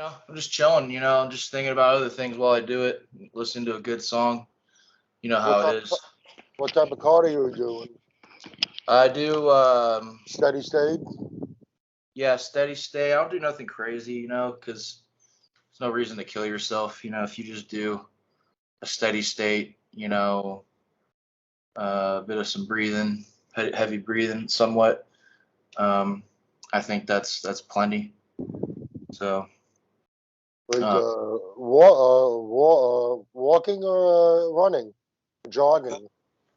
I'm just chilling. I'm just thinking about other things while I do it. Listening to a good song. You know What how it type is. what type of cardio are you doing? I do. Steady state? Yeah, steady stay. I don't do nothing crazy. Because there's no reason to kill yourself. If you just do a steady state. A bit of some breathing, heavy breathing, somewhat. Um, I think that's plenty. So. Like Uh, walking or running? Jogging?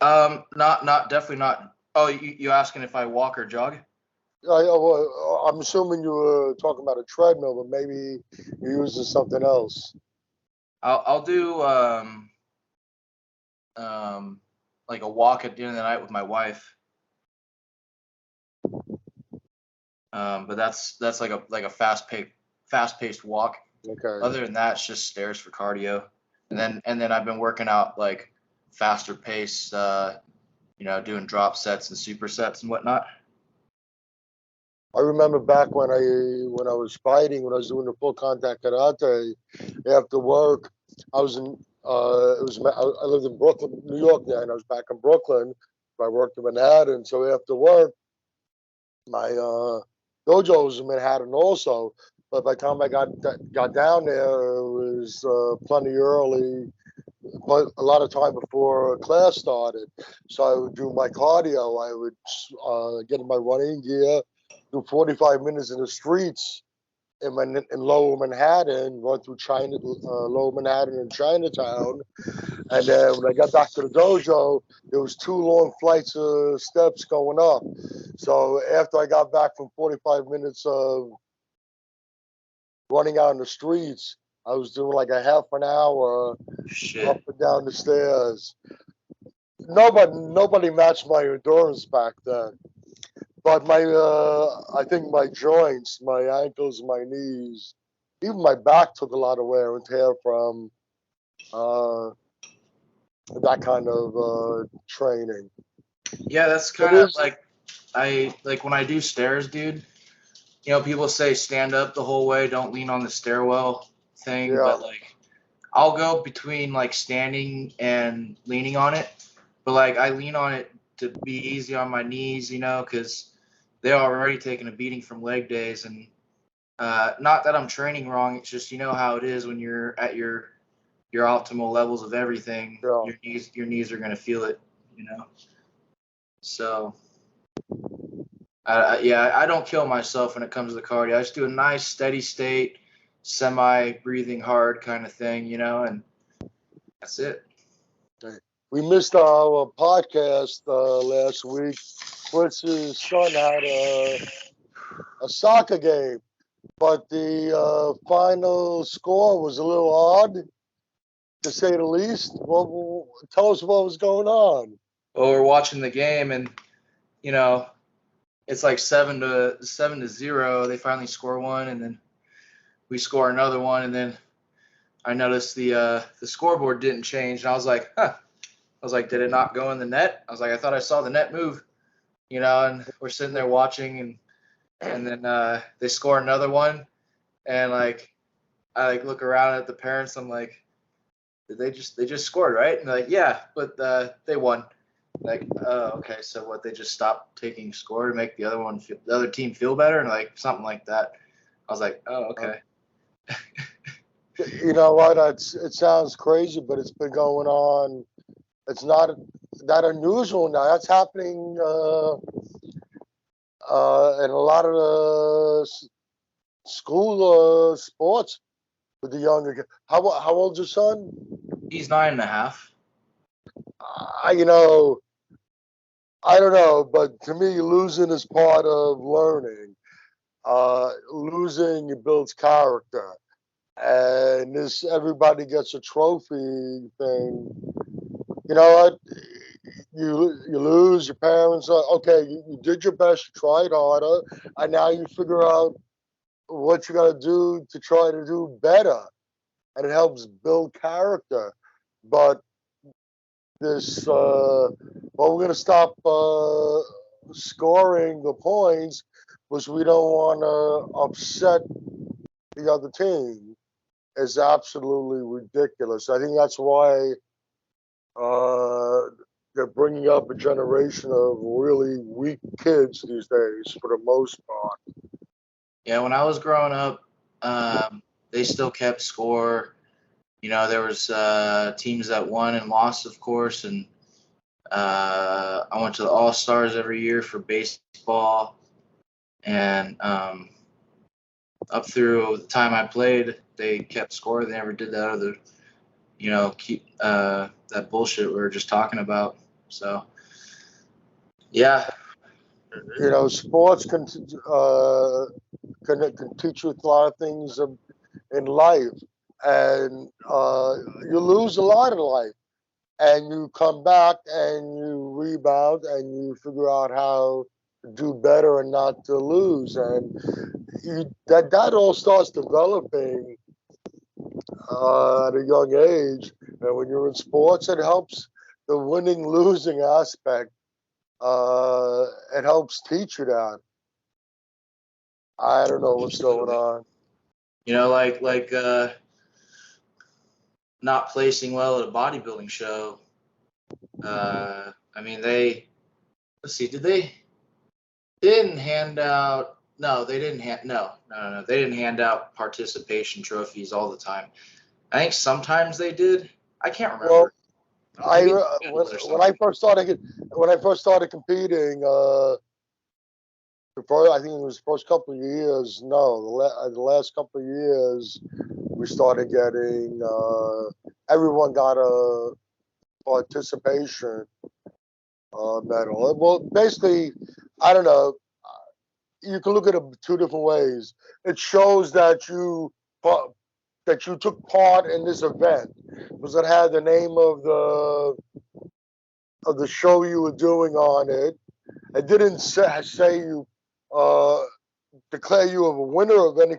not definitely not. Oh, you asking if I walk or jog? I'm assuming you were talking about a treadmill, but maybe you're using something else. I'll do um like a walk at the end of the night with my wife. But that's like a fast paced walk. Okay. Other than that, it's just stairs for cardio. And then I've been working out like faster pace, doing drop sets and supersets and whatnot. I remember back when I was fighting, when I was doing the full contact karate. After work, I was in. I lived in Brooklyn, New York, then, and I was back in Brooklyn. I worked in Manhattan, so after work, my dojo was in Manhattan also. But by the time I got down there, it was plenty early, but a lot of time before class started. So I would do my cardio. I would get in my running gear, do 45 minutes in the streets in Lower Manhattan, run through Lower Manhattan and Chinatown, and then when I got back to the dojo, there was two long flights of steps going up. So after I got back from 45 minutes of running out in the streets, I was doing like a half an hour up Shit. and down the stairs. Nobody matched my endurance back then. But I think my joints, my ankles, my knees, even my back took a lot of wear and tear from uh, that kind of training. Yeah, that's It kind of is, like I like when I do stairs, dude. People say stand up the whole way, don't lean on the stairwell thing, yeah, but like I'll go between like standing and leaning on it, but like I lean on it to be easy on my knees, because they're already taking a beating from leg days, and not that I'm training wrong. It's just how it is when you're at your optimal levels of everything. yeah. Your knees are gonna feel it. So yeah, I don't kill myself when it comes to the cardio. I just do a nice steady state, semi breathing hard kind of thing, and that's it. We missed our podcast last week. Fritz's son had a soccer game, but the final score was a little odd, to say the least. Well, tell us what was going on. Well, we're watching the game, and you know it's like 7-0. They finally score one, and then we score another one, and then I noticed the scoreboard didn't change, and I was like, huh. I was like, did it not go in the net? I was like, I thought I saw the net move. And we're sitting there watching, and then they score another one, and like I like look around at the parents. I'm like, did they just scored, right? And they're like, yeah, but they won. Like, okay, so what? They just stopped taking score to make the other team feel better, and like something like that. I was like, oh, okay. You know what? It sounds crazy, but it's been going on. It's not that unusual now. That's happening in a lot of the school sports with the younger kids. How old's your son? He's 9.5. You know, I don't know, but to me, losing is part of learning. Losing builds character, and this everybody gets a trophy thing. You know what? You lose. Your parents are okay. You did your best. You tried harder, and now you figure out what you got to do to try to do better, and it helps build character. But this, well, we're gonna stop scoring the points because we don't want to upset the other team is absolutely ridiculous. I think that's why they're bringing up a generation of really weak kids these days, for the most part. Yeah, when I was growing up, they still kept score. You know, there was teams that won and lost, of course, and I went to the All Stars every year for baseball, and up through the time I played, they kept score. They never did that other, keep that bullshit we were just talking about. So, yeah, You know, sports can teach you a lot of things in life, and you lose a lot in life, and you come back and you rebound and you figure out how to do better and not to lose, and that all starts developing at a young age. And when you're in sports, it helps the winning losing aspect. It helps teach you that. I don't know what's going on. not placing well at a bodybuilding show. I mean, let's see, they didn't hand out, no, they didn't hand, no, they didn't hand out participation trophies all the time. I think sometimes they did. I can't remember. Well, Maybe when I first started competing, I think it was the first couple of years. No, the last couple of years, we started getting. Everyone got a participation medal. Well, basically, I don't know. You can look at it two different ways. It shows that you took part in this event, because it had the name of the show you were doing on it. It didn't say you declare you a winner of any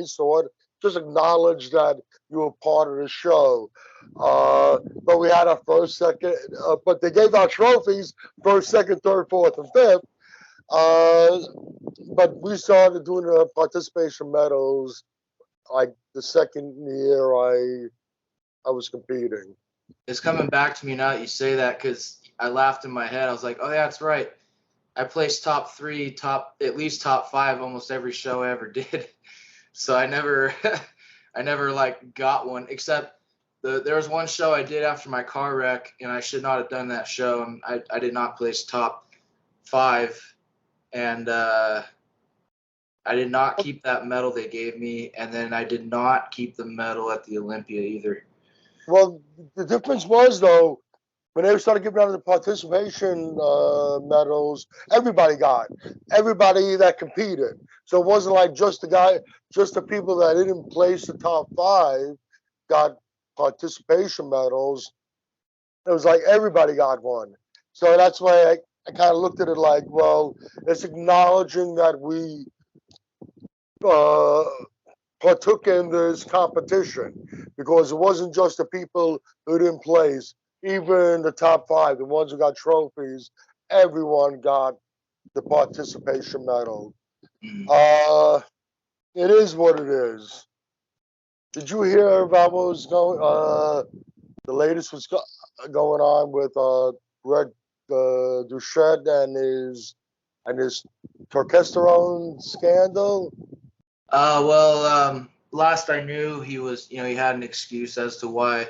sort. Just acknowledge that you were part of the show. But we had our first, second, but they gave out trophies first, second, third, fourth, and fifth. But we started doing the participation medals like the second year I was competing. It's coming back to me now that you say that, because I laughed in my head. I was like, oh, yeah, that's right. I placed top 3, at least top 5 almost every show I ever did. So I never like got one, except there was one show I did after my car wreck, and I should not have done that show, and I did not place top 5, and I did not keep that medal they gave me, and then I did not keep the medal at the Olympia either. Well, the difference was, though, when they started giving out the participation medals, everybody that competed. So it wasn't like just the people that didn't place the top 5 got participation medals. It was like everybody got one. So that's why I kind of looked at it like, well, it's acknowledging that we uh, partook in this competition, because it wasn't just the people who didn't place. Even the top 5, the ones who got trophies, everyone got the participation medal. It is what it is. Did you hear about what was going? The latest was going on with Red DOUCETTE and his turkesterone scandal. Last I knew, he had an excuse as to why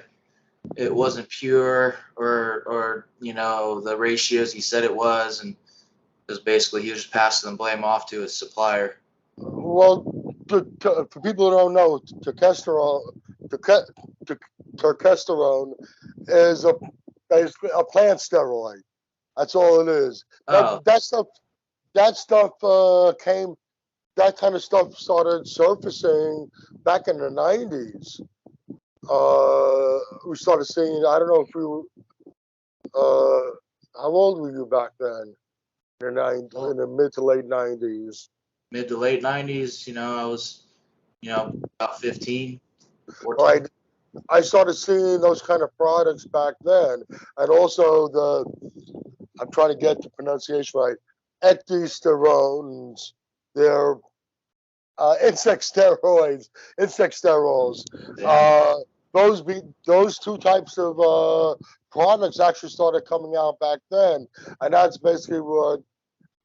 it wasn't pure, or the ratios he said it was, and it was basically he was just passing the blame off to his supplier. Well, for people who don't know, turkesterone is basically a plant steroid. That's all it is. Oh. That kind of stuff started surfacing back in the 90s. We started seeing, I don't know if we were, how old were you back then? In the mid to late 90s. Mid to late 90s, I was, about 15, 14. Right. I started seeing those kind of products back then. And also I'm trying to get the pronunciation right, ecdysterones. They're insect steroids, insect sterols. Yeah. Those two types of products actually started coming out back then, and that's basically what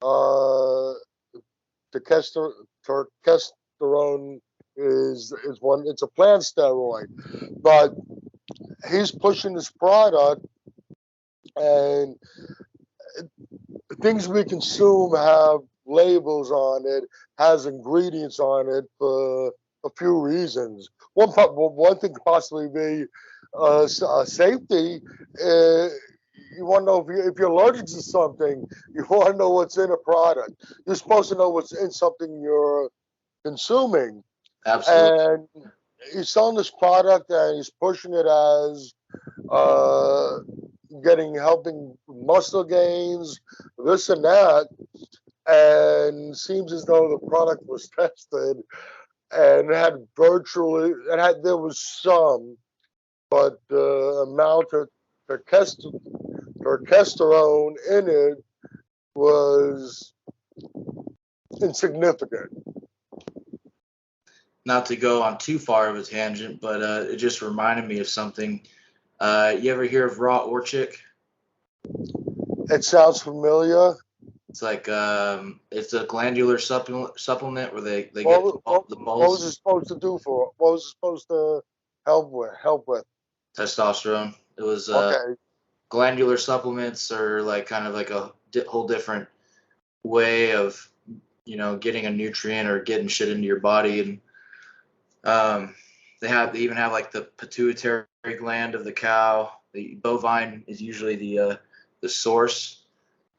uh, the turkesterone is one. It's a plant steroid, but he's pushing this product, and things we consume have labels on it, has ingredients on it for a few reasons. One thing could possibly be safety. Uh, you want to know if you're allergic to something, you want to know what's in a product. You're supposed to know what's in something you're consuming. Absolutely. And he's selling this product and he's pushing it as uh, helping muscle gains, this and that, and seems as though the product was tested and had virtually there was some, but the amount of turkesterone in it was insignificant. Not to go on too far of a tangent, but it just reminded me of something. You ever hear of raw orchic? It sounds familiar. It's like it's a glandular supplement where they What, get what, the what was it bulls supposed to do for? What was it supposed to help with? testosterone. It was Okay. glandular supplements are like kind of like a whole different way of getting a nutrient or getting shit into your body, and they even have like the pituitary gland of the cow. The bovine is usually the source.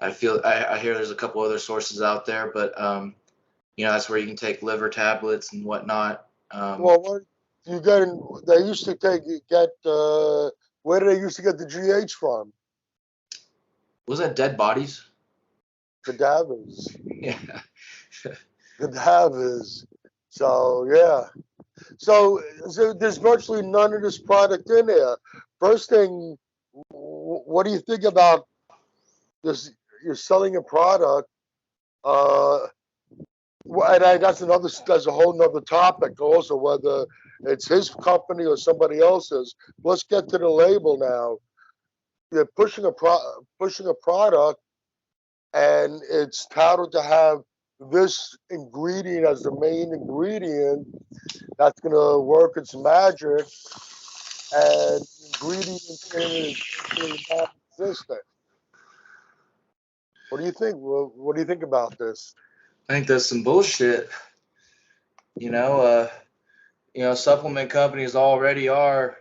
I hear there's a couple other sources out there, but that's where you can take liver tablets and whatnot. Well, what you get? They used to get. Where did they used to get the GH from? Was that dead bodies? Cadavers. Yeah. Cadavers. So yeah. So there's virtually none of this product in there. First thing, what do you think about this? You're selling a product. Uh, that's a whole nother topic also, whether it's his company or somebody else's. Let's get to the label now. You're pushing a product, and it's touted to have this ingredient as the main ingredient that's going to work its magic, and ingredient in it is virtually non-existent. What do you think? What do you think about this? I think that's some bullshit. You know, supplement companies already are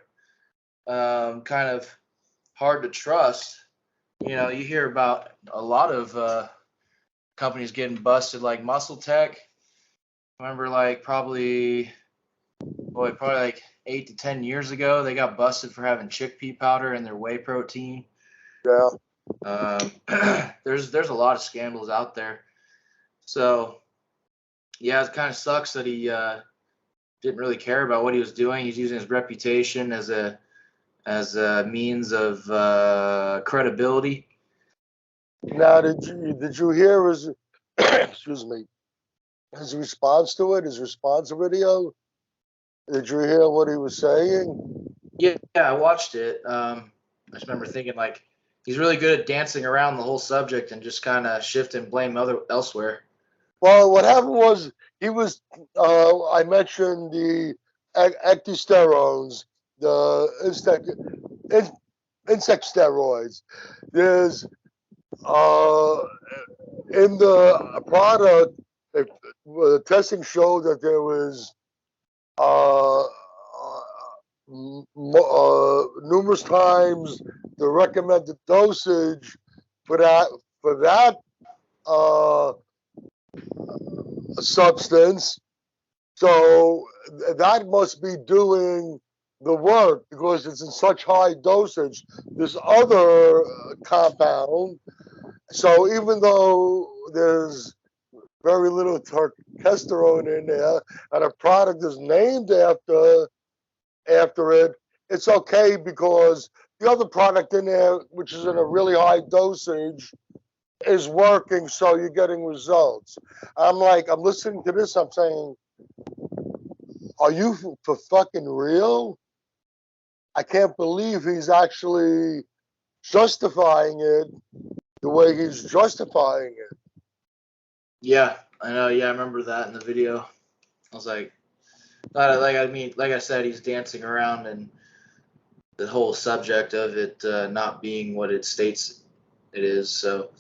kind of hard to trust. You hear about a lot of companies getting busted, like Muscle Tech. I remember, like probably like 8 to 10 years ago, they got busted for having chickpea powder in their whey protein. Yeah. There's a lot of scandals out there. So yeah, it kind of sucks that he didn't really care about what he was doing. He's using his reputation as a means of credibility. Now, did you hear his excuse me, his response to it? His response video? Did you hear what he was saying? Yeah, I watched it. I just remember thinking like he's really good at dancing around the whole subject and just kind of shift and blame elsewhere. Well, what happened was he was. I mentioned the ectosterones, the insect steroids. There's in the product, the testing showed that there was uh, numerous times the recommended dosage for that uh, substance. So that must be doing the work because it's in such high dosage. This other compound. So even though there's very little turkesterone in there, and a product is named after it, it's okay because the other product in there, which is in a really high dosage, is working, so you're getting results. I'm listening to this, I'm saying, Are you for fucking real? I can't believe he's actually justifying it the way he's justifying it. Yeah, I know. Yeah, I remember that in the video. I was like, like I said, he's dancing around and the whole subject of it not being what it states it is. So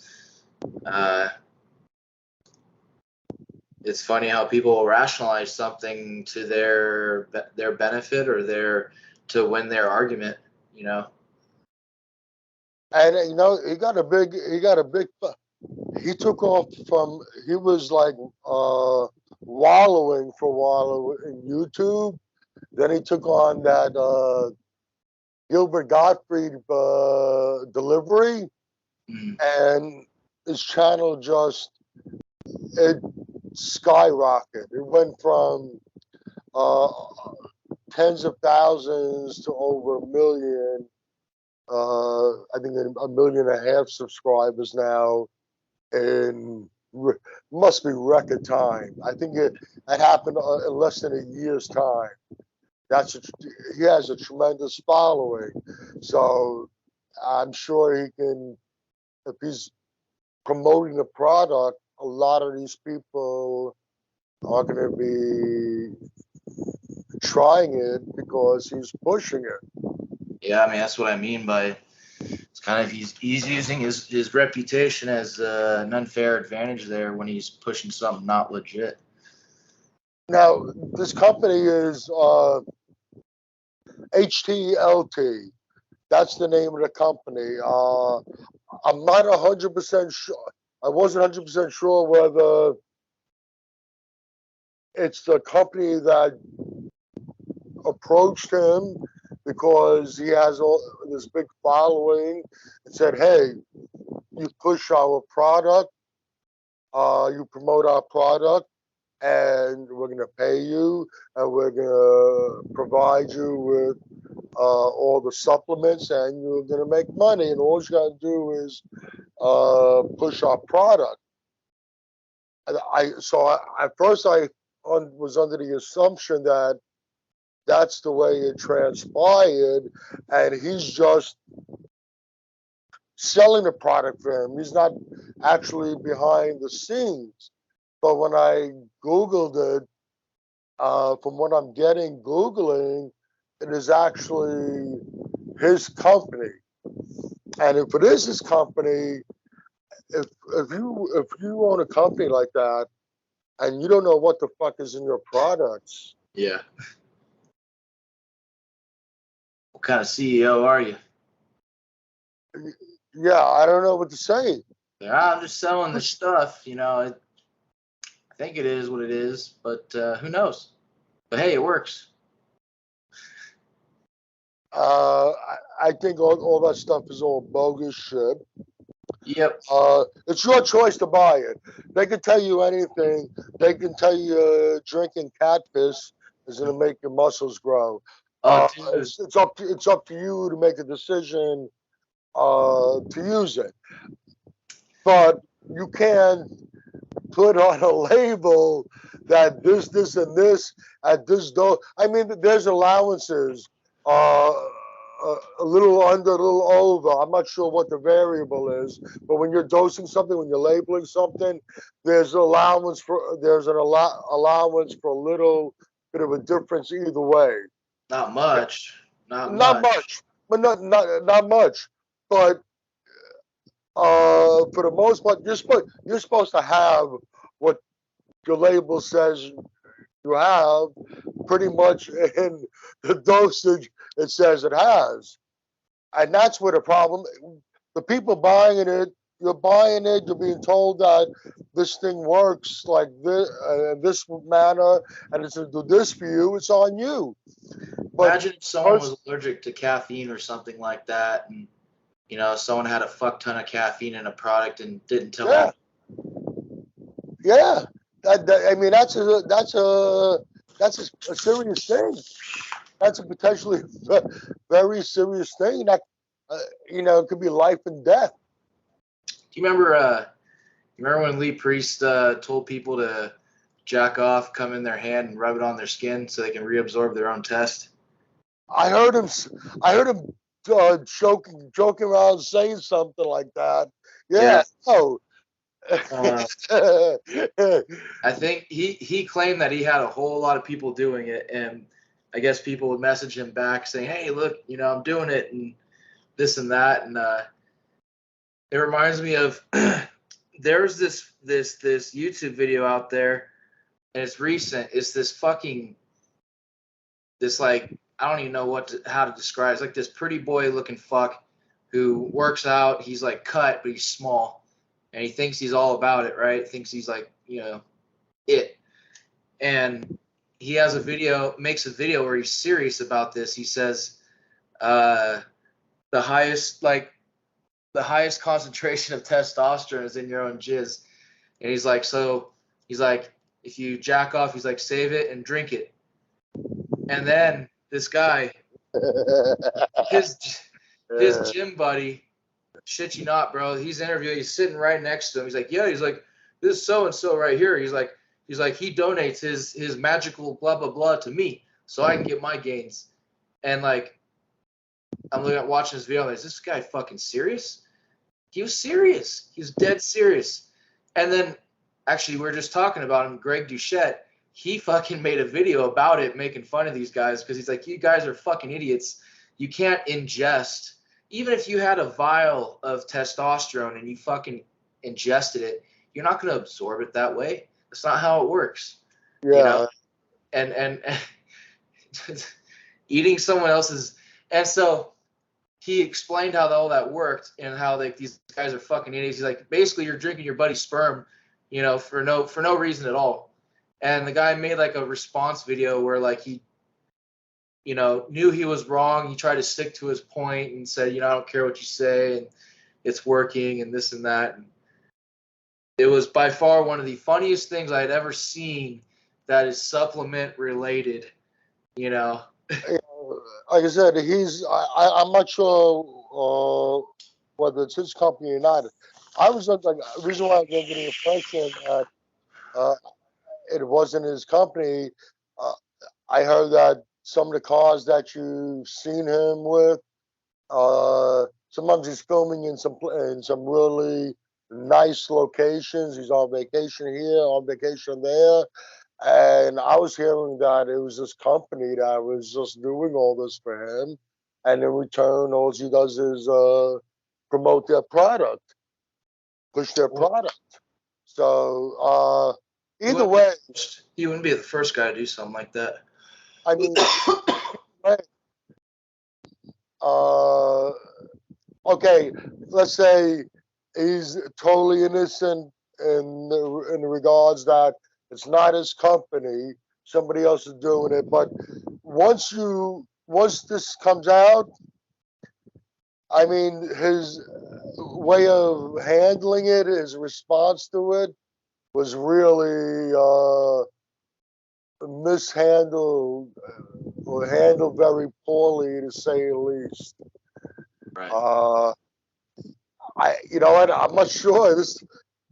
it's funny how people rationalize something to their benefit or to win their argument. You know. And he got a big, he took off from, he was like wallowing for a while in YouTube. Then he took on that Gilbert Gottfried delivery, and his channel just, it skyrocketed. It went from tens of thousands to over a million. I think 1.5 million subscribers now, in must be record time. I think it happened in less than a year's time. He has a tremendous following, so I'm sure he can. If he's promoting the product, a lot of these people are going to be trying it because he's pushing it. Yeah, I mean that's what I mean by it's kind of he's using his reputation as an unfair advantage there when he's pushing something not legit. Now, this company is HTLT. That's the name of the company. I'm not 100% sure. I wasn't 100% sure whether it's the company that approached him because he has all this big following and said, "Hey, you push our product, you promote our product, and we're going to pay you, and we're going to provide you with all the supplements, and you're going to make money, and all you got to do is push our product." And at first I was under the assumption that that's the way it transpired, and he's just selling the product for him. He's not actually behind the scenes. But when I Googled it, from what I'm getting Googling, it is actually his company. And if it is his company, if you own a company like that and you don't know what the fuck is in your products, Yeah. What kind of CEO are you? yeah, I don't know what to say. Yeah, I'm just selling the stuff. You know, I think it is what it is, but who knows? But hey, it works. I think all that stuff is all bogus shit. Yep. It's your choice to buy it. They can tell you anything. They can tell you drinking catfish is going to make your muscles grow. Oh, It's up to you to make a decision to use it. But you can put on a label that this, and this at this dose. I mean, there's allowances. A little under, a little over. I'm not sure what the variable is, but when you're dosing something, when you're labeling something, there's an allowance for a little bit of a difference either way. not much. Not Not much. much, but not much. But for the most part, you're supposed to have what your label says you have, pretty much in the dosage it says it has. And that's where the problem, the people buying it, you're buying it, you're being told that this thing works like this manner, and it's going to do this for you. It's on you. But Imagine if someone was allergic to caffeine or something like that, and you know, someone had a fuck ton of caffeine in a product and didn't tell yeah, them. yeah. I mean, that's a serious thing. That's a potentially very serious thing. That it could be life and death. Do you remember? You remember when Lee Priest told people to jack off, come in their hand and rub it on their skin so they can reabsorb their own test? I heard him. Joking around, saying something like that. Yeah. Yeah. Oh. I think he claimed that he had a whole lot of people doing it, and I guess people would message him back saying, "Hey, look, I'm doing it," and this and that, and it reminds me of there's this YouTube video out there, and it's recent. It's this like, I don't even know how to describe it. It's like this pretty boy looking fuck who works out. He's like cut, but he's small, and he thinks he's all about it, right? Thinks he's like it, and he makes a video where he's serious about this. He says the highest concentration of testosterone is in your own jizz. And he's like, if you jack off, he's like, save it and drink it. And then this guy, his gym buddy, shit you not, bro, he's interviewing, he's sitting right next to him. He's like, yeah, he's like, this is so-and-so right here. He's like, he donates his magical blah, blah, blah to me so I can get my gains. And like, I'm watching this video, I'm like, is this guy fucking serious? He was serious. He was dead serious. And then, actually, we were just talking about him, Greg Doucette. He fucking made a video about it, making fun of these guys, because he's like, you guys are fucking idiots. You can't ingest. Even if you had a vial of testosterone and you fucking ingested it, you're not going to absorb it that way. That's not how it works. Yeah. And eating someone else's. And so he explained how all that worked and how like these guys are fucking idiots. He's like, basically, you're drinking your buddy's sperm, for no reason at all. And the guy made like a response video where like he, knew he was wrong. He tried to stick to his point and said, I don't care what you say, and it's working and this and that. And it was by far one of the funniest things I had ever seen that is supplement related, Like I said, I'm not sure whether it's his company or not. I was like, the reason why I was getting the impression that it wasn't his company. I heard that some of the cars that you've seen him with, sometimes he's filming in some really nice locations. He's on vacation here, on vacation there. And I was hearing that it was this company that was just doing all this for him. And in return, all he does is promote their product, push their product. So either way. He wouldn't be the first guy to do something like that. I mean, okay, let's say he's totally innocent in the regards that it's not his company, somebody else is doing it. But once this comes out, I mean, his way of handling it, his response to it, was really mishandled or handled very poorly, to say the least. Right. You know what? I'm not sure.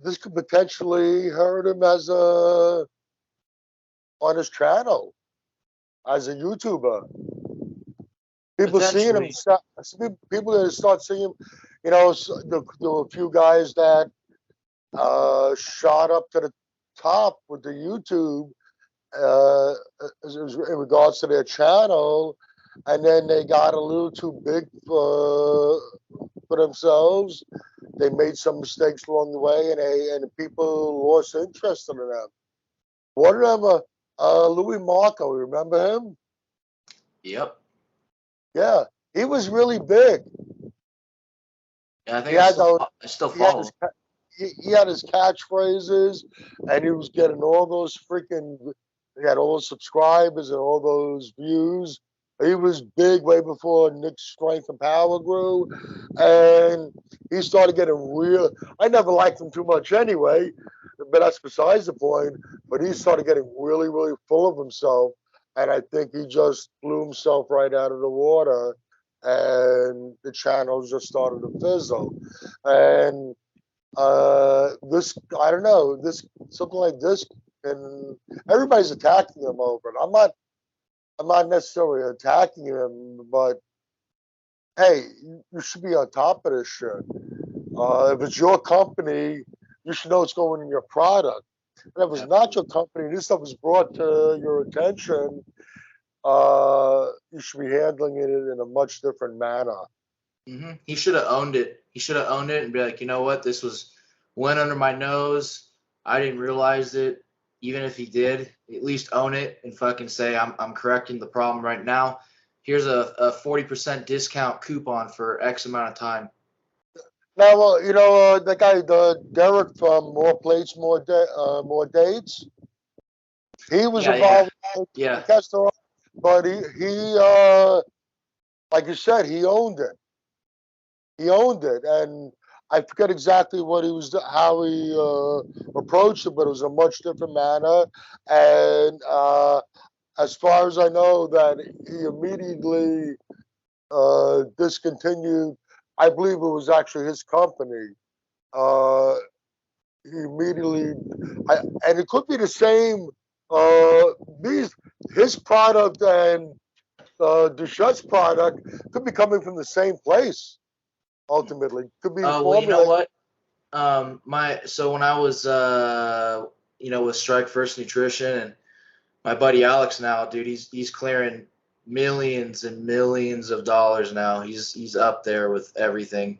This could potentially hurt him as on his channel as a YouTuber. People seeing him, people that start seeing him. There were a few guys that shot up to the top with the YouTube in regards to their channel, and then they got a little too big for themselves. They made some mistakes along the way, and the people lost interest in them. One of them, Louis Marco, remember him? Yep. Yeah, he was really big. Yeah, I think I still follow him. He had his catchphrases, and he was getting all those he had all those subscribers and all those views. He was big way before Nick's Strength and Power grew, and he started getting real. I never liked him too much anyway, but that's besides the point. But he started getting really, really full of himself, and I think he just blew himself right out of the water, and the channel just started to fizzle. And I don't know, something like this and everybody's attacking him over it. I'm not necessarily attacking him, but hey, you should be on top of this shit. If it's your company, you should know what's going in your product. And if it's not your company, this stuff is brought to your attention, you should be handling it in a much different manner. He should have owned it. He should have owned it and be like, you know what, this went under my nose. I didn't realize it. Even if he did, at least own it and fucking say, I'm correcting the problem right now. Here's a 40% discount coupon for X amount of time. Now, you know, the guy, the Derek from More Plates, More Dates, he was involved with Turkesterone, but he like you said, he owned it. He owned it, and I forget exactly what he was, how he approached it, but it was a much different manner. And as far as I know, that he immediately discontinued. I believe it was actually his company. He immediately, and it could be the same. His product and DOUCETTE's product could be coming from the same place. Ultimately, could be. Oh, well, you know what? So when I was with Strike First Nutrition, and my buddy Alex now, dude, he's clearing millions and millions of dollars now. He's up there with everything.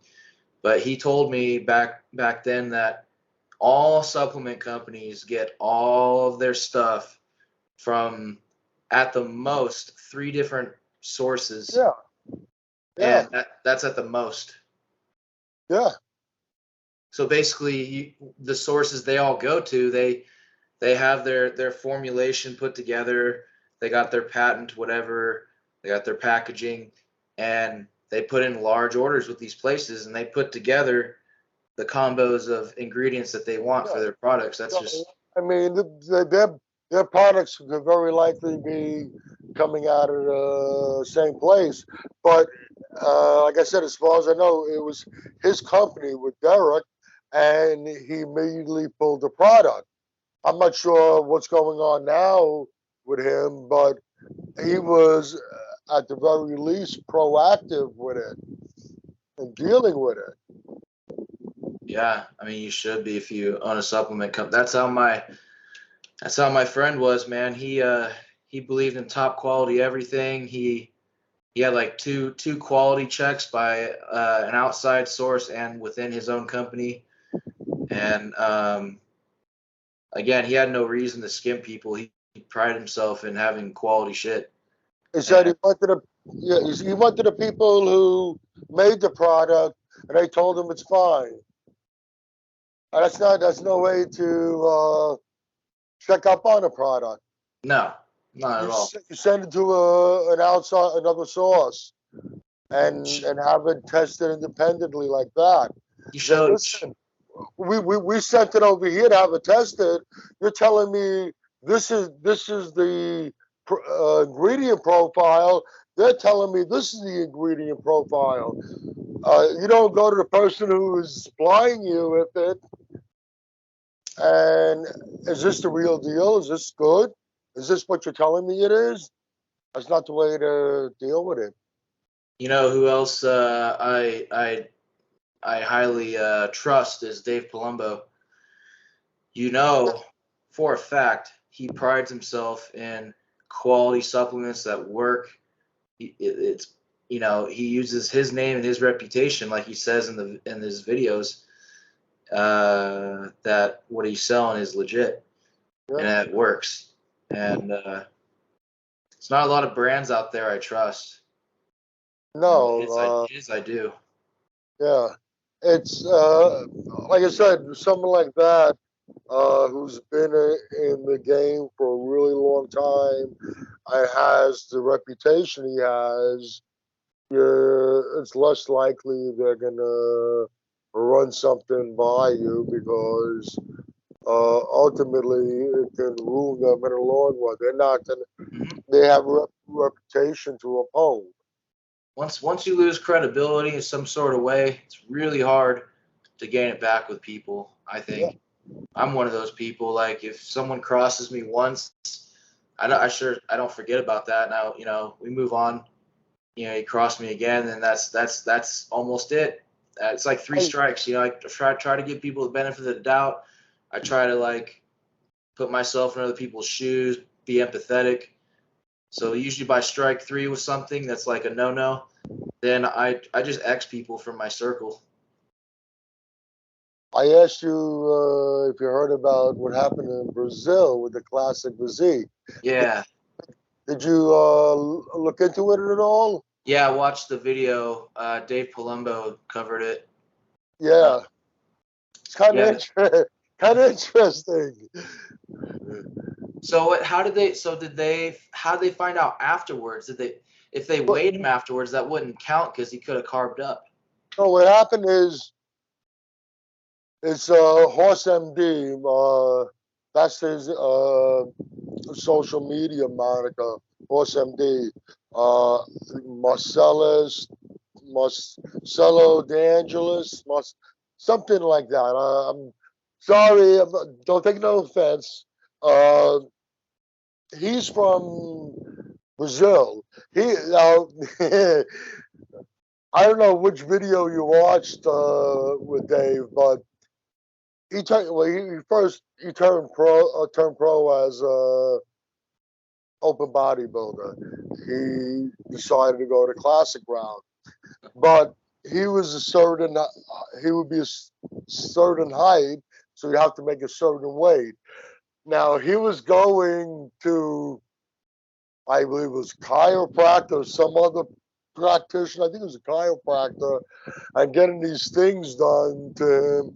But he told me back then that all supplement companies get all of their stuff from, at the most, 3 different sources. Yeah. And that's at the most. Yeah. So basically, the sources they all go to, they have their formulation put together. They got their patent, whatever. They got their packaging, and they put in large orders with these places, and they put together the combos of ingredients that they want for their products. That's just. I mean, their products could very likely be coming out of the same place, but like I said, as far as I know, it was his company with Derek, and he immediately pulled the product. I'm not sure what's going on now with him, but he was at the very least proactive with it and dealing with it. Yeah, I mean, you should be if you own a supplement company. That's how my friend was, man. He believed in top quality everything. He had like two quality checks by an outside source and within his own company. And again, he had no reason to skim people. He prided himself in having quality shit. He said he went to the people who made the product, and they told him it's fine. And that's no way to check up on a product. No, not at all. You send it to another source, and have it tested independently like that. You showed. Listen, we sent it over here to have it tested. You're telling me this is the ingredient profile. They're telling me this is the ingredient profile. You don't go to the person who is supplying you with it. And is this the real deal? Is this good? Is this what you're telling me it is? That's not the way to deal with it. You know who else I highly trust is Dave Palumbo. You know, for a fact, he prides himself in quality supplements that work. It's he uses his name and his reputation, like he says in his videos, that what he's selling is legit and it works. And it's not a lot of brands out there I trust. No, I do. Yeah, it's like I said, someone like that who's been in the game for a really long time and has the reputation he has. It's less likely they're gonna run something by you because ultimately it can ruin them in the long run. They're not gonna. They have a reputation to uphold. Once you lose credibility in some sort of way, it's really hard to gain it back with people, I think. I'm one of those people. Like if someone crosses me once, I don't forget about that. Now, we move on. He crossed me again, and that's almost it. It's like three I, strikes. I try to give people the benefit of the doubt. I try to like put myself in other people's shoes, be empathetic. So usually by strike three with something that's like a no, then I just X people from my circle. I asked you if you heard about what happened in Brazil with the classic physique. Yeah. Did you look into it at all? Yeah, I watched the video. Dave Palumbo covered it. Yeah, it's kind of Yeah. kind of interesting. So how did they? How did they find out afterwards? If they But weighed him afterwards, that wouldn't count because he could have carved up. no, what happened is it's Horse MD. That's his social media moniker, Horse MD. Uh, Marcellus, Marcelo DeAngelis, something like that. I'm sorry, don't take no offense. Uh, he's from Brazil. He now, I don't know which video you watched with Dave, but he turned pro as open bodybuilder. He decided to go the classic route, but he was he would be a certain height, so you have to make a certain weight. Now he was going to, I believe it was chiropractor or some other practitioner. I think it was a chiropractor, and getting these things done to him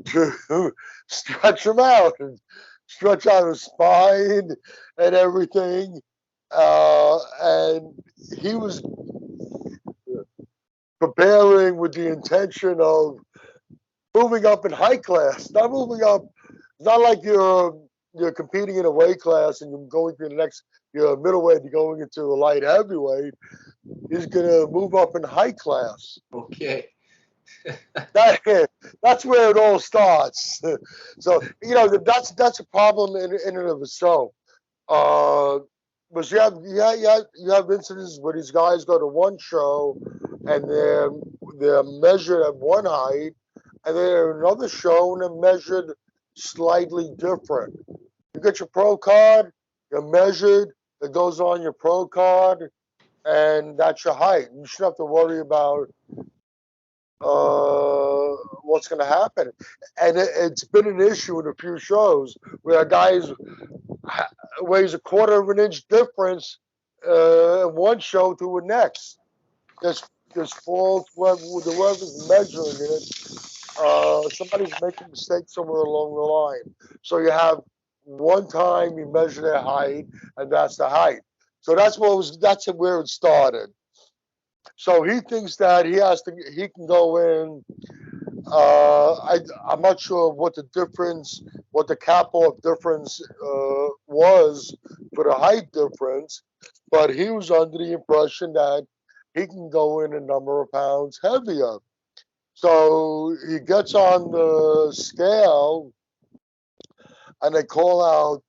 to stretch him out and stretch out his spine and everything. And he was preparing with the intention of moving up in height class, not moving up. It's not like you're competing in a weight class and you're going to the next. You're a middleweight, you're going into a light heavyweight. He's gonna move up in height class. Okay. That's where it all starts. So that's a problem in and of itself. But you have incidents where these guys go to one show and they're measured at one height, and they're at another show and they're measured slightly different. You get your pro card, you're measured, it goes on your pro card, and that's your height. You shouldn't have to worry about what's going to happen. And it's been an issue in a few shows where a guy weighs a quarter of an inch difference in one show to the next. There's fault whoever's measuring it. Somebody's making a mistake somewhere along the line. So you have one time you measure their height, and that's the height. So that's where it started. So he thinks that he can go in. I'm not sure what the cap off difference was for the height difference, but he was under the impression that he can go in a number of pounds heavier. So he gets on the scale and they call out.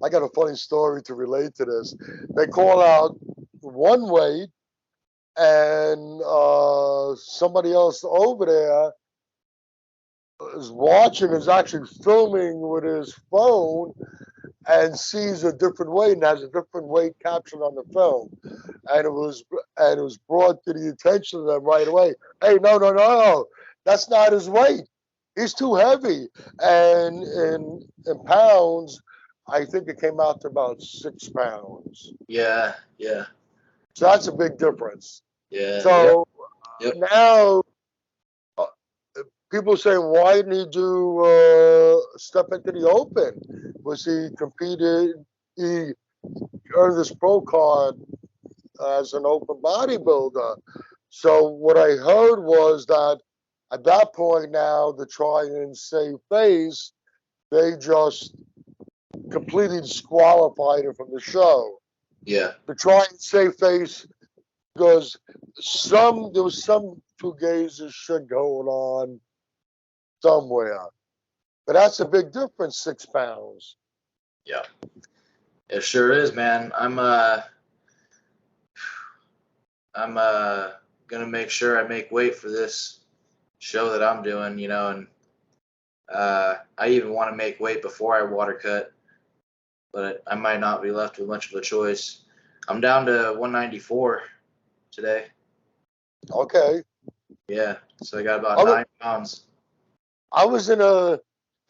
I got a funny story to relate to this. They call out one weight, and somebody else over there is watching, is actually filming with his phone, and sees a different weight and has a different weight captured on the film, and it was brought to the attention of them right away. Hey, no, that's not his weight. He's too heavy, and in pounds, I think it came out to about 6 pounds. Yeah. So that's a big difference. Yeah. So Yep. now people say, why didn't he do step into the open? Was he competed? He earned his pro card as an open bodybuilder. So what I heard was that at that point now, to try and save face, they just completely disqualified him from the show. Yeah. To try and save face, because there was some fugazi shit going on somewhere. But that's a big difference, 6 pounds. Yeah, it sure is, man. I'm gonna make sure I make weight for this show that I'm doing, you know, and I even want to make weight before I water cut, but I might not be left with much of a choice. I'm down to 194 today. Okay. Yeah, so I got about I was, 9 pounds. I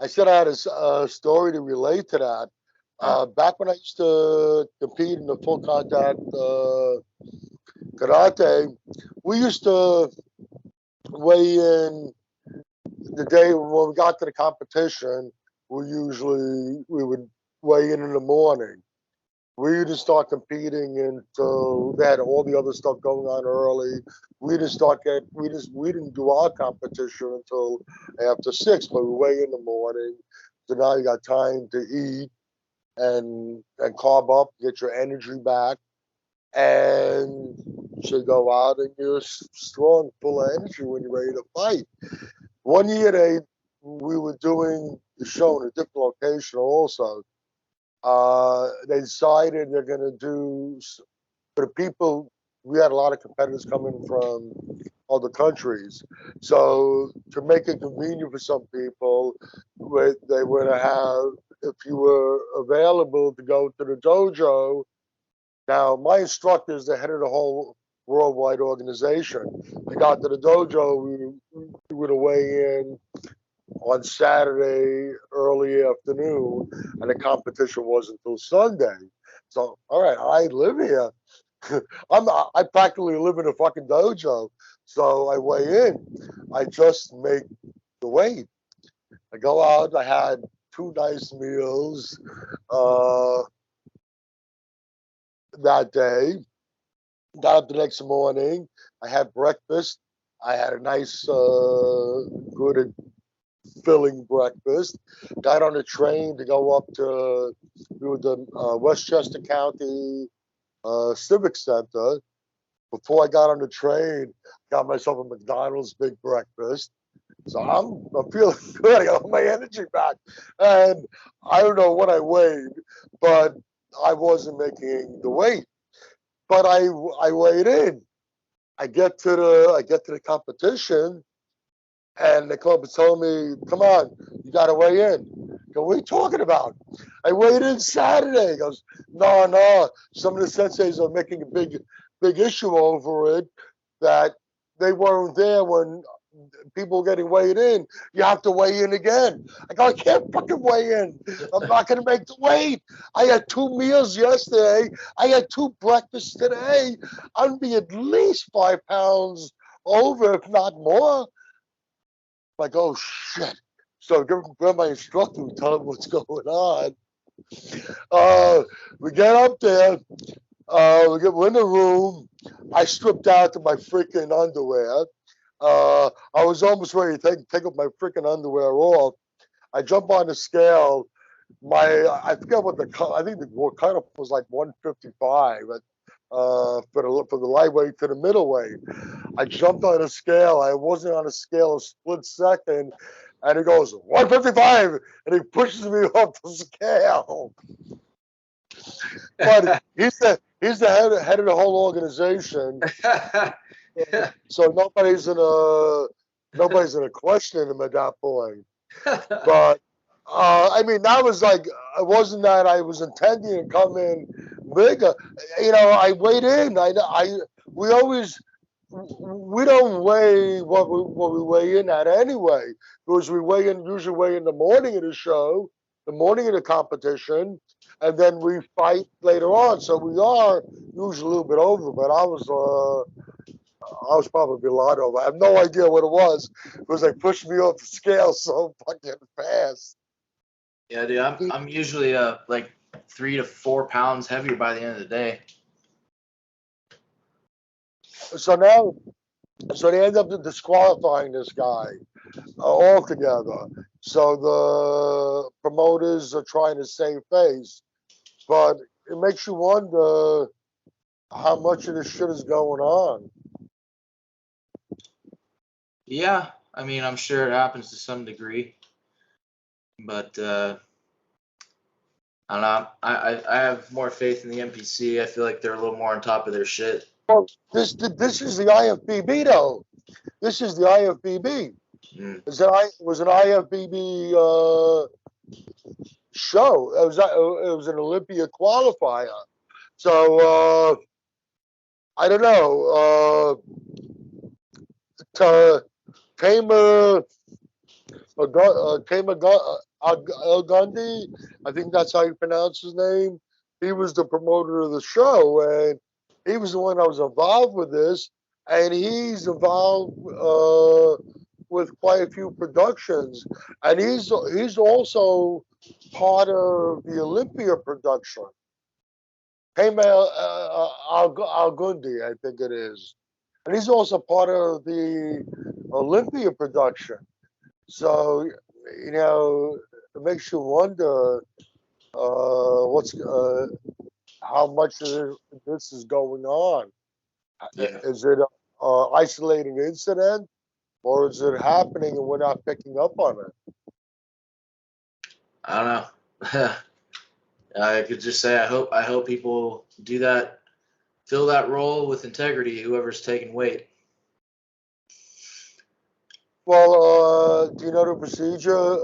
said I had a story to relate to that. Back when I used to compete in the full contact karate, we used to weigh in the day when we got to the competition. We would weigh in the morning. We didn't start competing until they had all the other stuff going on early. We didn't do our competition until after 6, but we weigh in the morning. So now you got time to eat and carb up, get your energy back, and to go out and you're strong, full of energy when you're ready to fight. One year we were doing the show in a different location also. They decided they're going to do for the people. We had a lot of competitors coming from other countries, so to make it convenient for some people, they were to have, if you were available to go to the dojo. Now, my instructor is the head of the whole worldwide organization. I got to the dojo. We were to weigh in on Saturday early afternoon, and the competition wasn't until Sunday. So, all right, I live here. I practically live in a fucking dojo. So I weigh in. I just make the weight. I go out. I had 2 nice meals that day. Got up the next morning. I had breakfast. I had a nice, good and filling breakfast. Got on a train to go up to the Westchester County Civic Center. Before I got on the train, got myself a McDonald's big breakfast. So I'm feeling good. I got all my energy back, and I don't know what I weighed, but I wasn't making the weight. But I weighed in. I get to the competition, and the club told me, "Come on, you got to weigh in." I go, "What are you talking about?" I weighed in Saturday. He goes, "No, no. Some of the senseis are making a big issue over it that they weren't there when people were getting weighed in. You have to weigh in again." I go, "I can't fucking weigh in. I'm not going to make the weight. I had 2 meals yesterday. I had 2 breakfasts today. I'm going to be at least 5 pounds over, if not more." Like, oh shit. So grab my instructor and tell him what's going on. We get up there. We're in the room. I stripped out to my freaking underwear. I was almost ready to take off my freaking underwear off. I jump on the scale. I forget what I think the cutoff was like 155 for the lightweight to the middleweight. I jumped on a scale. I wasn't on a scale a split second, and he goes 155, and he pushes me off the scale. But he's the head of the whole organization, so nobody's gonna question him at that point. But I mean, that was like, it wasn't that I was intending to come in bigger. You know, I weighed in. We always we don't weigh what we weigh in at anyway, because we usually weigh in the morning of the show, the morning of the competition, and then we fight later on. So we are usually a little bit over, but I was probably a lot over. I have no idea what it was. It was like pushing me off the scale so fucking fast. Yeah, dude, I'm usually like 3 to 4 pounds heavier by the end of the day. So they end up disqualifying this guy altogether. So the promoters are trying to save face, but it makes you wonder how much of this shit is going on. Yeah, I mean, I'm sure it happens to some degree. But I don't know. I have more faith in the NPC. I feel like they're a little more on top of their shit. Well, this is the IFBB though. This is the IFBB. Mm. It was an IFBB show. It was an Olympia qualifier. So I don't know. Tamer El Gundy, I think that's how you pronounce his name. He was the promoter of the show, and he was the one that was involved with this. And he's involved with quite a few productions, and he's also part of the Olympia production. Tamer Al Gundy, I think it is, and he's also part of the Olympia production. So, you know, it makes you wonder what's how much of this is going on. Yeah, Is it an isolated incident, or is it happening and we're not picking up on it? I don't know. I could just say I hope people do that, fill that role with integrity. Whoever's taking weight. Well, do you know the procedure?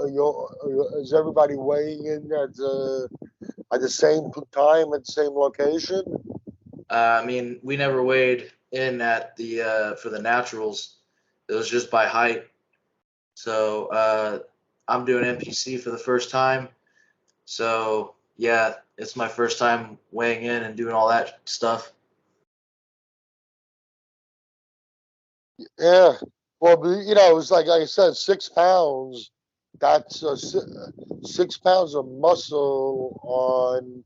Is everybody weighing in at the same time at the same location? I mean, we never weighed in at the for the naturals. It was just by height. So I'm doing NPC for the first time. So yeah, it's my first time weighing in and doing all that stuff. Yeah. Well, you know, it's like I said, 6 pounds. That's 6 pounds of muscle on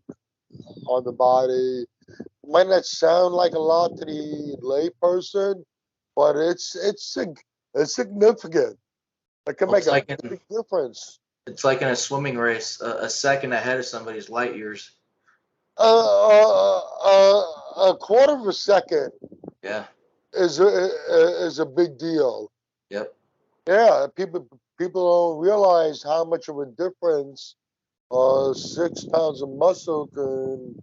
the body. Might not sound like a lot to the layperson, but it's significant. It can Well, make a big difference. it's like in a swimming race, a second ahead of somebody's light years. A quarter of a second Yeah. is a big deal. Yep. Yeah, people don't realize how much of a difference 6 pounds of muscle can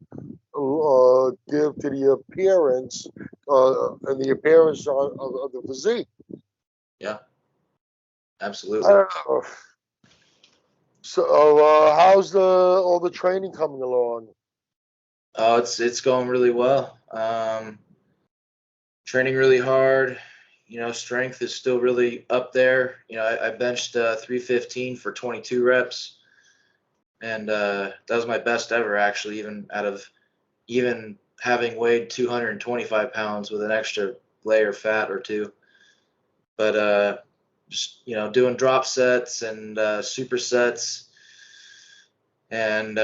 give to the appearance and the appearance of the physique. Yeah. I Absolutely. don't know. So, how's all the training coming along? Oh, it's going really well. Training really hard. You know, strength is still really up there. You know, I benched 315 for 22 reps, and that was my best ever actually, even having weighed 225 pounds with an extra layer fat or two. But just doing drop sets and supersets, and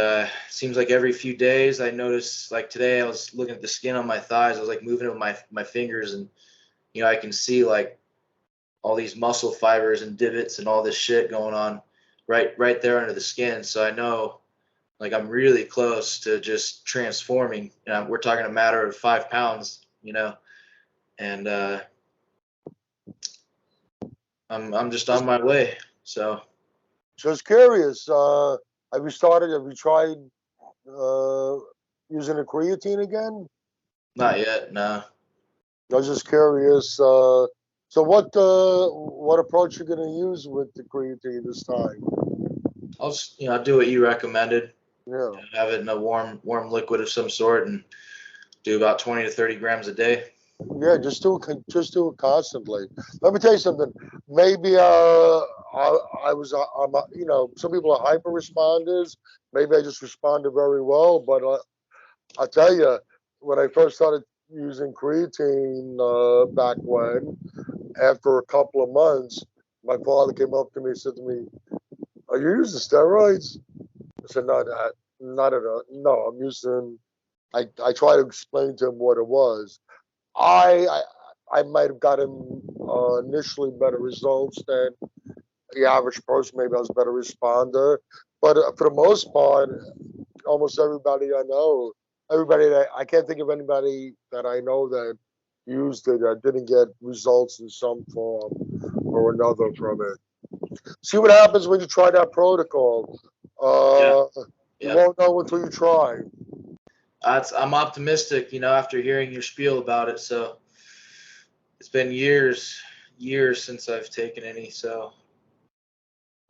seems like every few days I notice, like today I was looking at the skin on my thighs. I was like moving it with my fingers, and I can see like all these muscle fibers and divots and all this shit going on right there under the skin. So I know like I'm really close to just transforming. We're talking a matter of 5 pounds, and I'm just on my way. So Just curious. Have you started? Have you tried using a creatine again? not yet, no. I was just curious. So what approach you going to use with the creatine this time? I'll just do what you recommended. Yeah. Have it in a warm liquid of some sort and do about 20 to 30 grams a day. Yeah, just do it constantly. Let me tell you something. Maybe I'm some people are hyper responders. Maybe I just responded very well, but I'll tell you, when I first started using creatine back when, after a couple of months, my father came up to me and said to me, "Are you using steroids?" I said, "No, Dad, not at all. No, I'm using." I tried to explain to him what it was. I I might have gotten initially better results than the average person. Maybe I was a better responder, but for the most part, almost everybody I know, everybody that I can't think of anybody that I know that used it that didn't get results in some form or another from it. See what happens when you try that protocol. Yeah. You Yeah. won't know until you try. I'm optimistic, after hearing your spiel about it. So it's been years since I've taken any. So